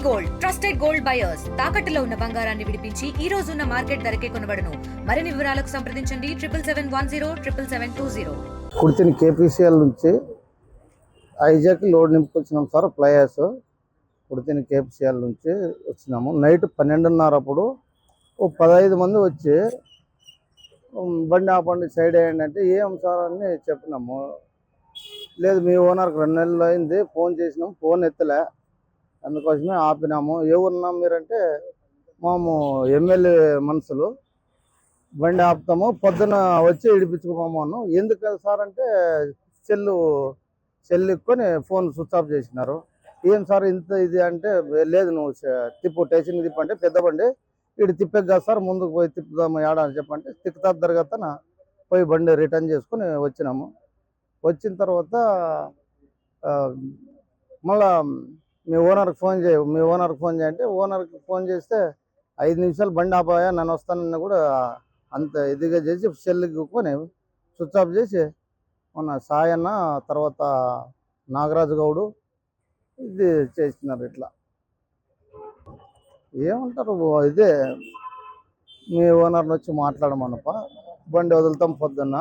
Gold trusted gold buyers తాకట్టులో ఉన్న బంగారాన్ని విడిపించి ఈ రోజు ఉన్న మార్కెట్ ధరకే కొనబడును. మరిన్ని వివరాలకు సంప్రదించండి 7771077720. కుర్తిని కేపీసీఎల్ నుంచి ఐజాక్ లోడ్ నింపుకొచ్చినాం సార్. ప్లయర్స్ కుర్తిని కేపీసీఎల్ నుంచి వచ్చినాము. నైట్ 12:30 అప్పుడు ఓ 15 మంది వచ్చి బండి ఆపండి సైడ్ వేయండి అంటే ఏం సార్ అని చెప్పినాము. లేదు మీ ఓనర్కి 2 నెలలు అయింది, ఫోన్ చేసినాము, ఫోన్ ఎత్తలే, అందుకోసమే ఆపినాము. ఎవరున్నాం మీరంటే మేము ఎమ్మెల్యే మనుషులు, బండి ఆపుతాము, పొద్దున వచ్చి ఇడిపించుకోమో అన్నాం. ఎందుకు సార్ అంటే సెల్ ఇక్కుని ఫోన్ స్విచ్ ఆఫ్ చేసినారు. ఏం సార్ ఇంత ఇది అంటే లేదు నువ్వు తిప్పు స్టేషన్కి తిప్పంటే పెద్ద బండి ఇటు తిప్పేది కాదు సార్, ముందుకు పోయి తిప్పుదాము ఏడా అని చెప్పంటే తిక్కుతా జరగతన పోయి బండి రిటర్న్ చేసుకుని వచ్చినాము. వచ్చిన తర్వాత మళ్ళా మీ ఓనర్కి ఫోన్ చేయంటే ఓనర్కి ఫోన్ చేస్తే 5 నిమిషాలు బండి ఆపాయా నన్ను వస్తానని కూడా అంత ఇదిగా చేసి సెల్కి కొని స్విచ్ ఆఫ్ చేసి మన సాయన్న తర్వాత నాగరాజు గౌడు ఇది చేస్తున్నారు. ఇట్లా ఏమంటారు ఇదే మీ ఓనర్ని వచ్చి మాట్లాడమనప్ప, బండి వదులుతాం పొద్దున్న,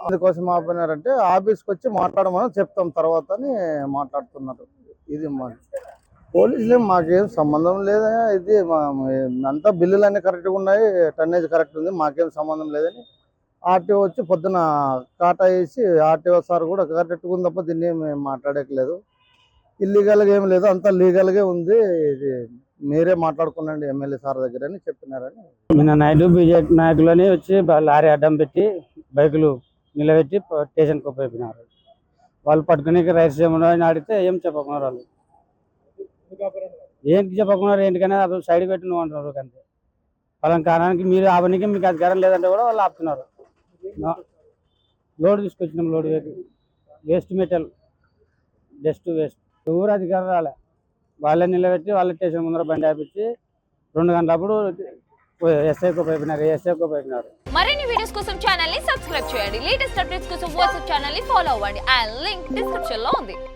అందుకోసం ఆపినారంటే ఆఫీస్కి వచ్చి మాట్లాడమని చెప్తాం తర్వాత అని మాట్లాడుతున్నారు. ఇది మా పోలీసులు మాకేం సంబంధం లేదా, ఇది అంతా బిల్లులు అన్నీ కరెక్ట్గా ఉన్నాయి, టన్నేజ్ కరెక్ట్ ఉంది, మాకేం సంబంధం లేదని ఆర్టీఓ వచ్చి పొద్దున కాటా వేసి ఆర్టీఓ సార్ కూడా కరెక్ట్గా ఉంది తప్ప దీన్ని ఏమి మాట్లాడట్లేదు, ఇల్లీగల్గా ఏమి లేదు, అంతా లీగల్గా ఉంది, ఇది మీరే మాట్లాడుకున్నాండి ఎమ్మెల్యే సార్ దగ్గర అని చెప్పినారని. నిన్న నైట్ బీజేపీ నాయకులని వచ్చి లారీ అడ్డం పెట్టి బైకులు నిలబెట్టి స్టేషన్కి ఉపయోగినారు. వాళ్ళు పట్టుకుని రైస్ చేయమని అడిగితే ఏం చెప్పకున్నారు. వాళ్ళు ఏంటి చెప్పకున్నారు, ఏంటికనే అది సైడ్ పెట్టి నువ్వు అంటున్నారు. అంతే వాళ్ళని కారణానికి మీరు అవన్నీ మీకు అధికారం లేదంటే కూడా వాళ్ళు ఆపుతున్నారు. లోడ్ తీసుకొచ్చినాం, load waste material, just waste. ఊరు అధికారం రాలే, వాళ్ళే నిలబెట్టి వాళ్ళ స్టేషన్ ముందర బండి ఆపించి 2 గంటలప్పుడు ఎస్ఐకి ఉపయోగినారు. మరిన్ని వీడియోస్ కోసం ఛానల్ ని సబ్స్క్రైబ్ చేయండి. లేటెస్ట్ అప్డేట్స్ కోసం వాట్సాప్ ఛానల్ ని ఫాలో అవ్వండి. ఆ లింక్ డిస్క్రిప్షన్ లో ఉంది.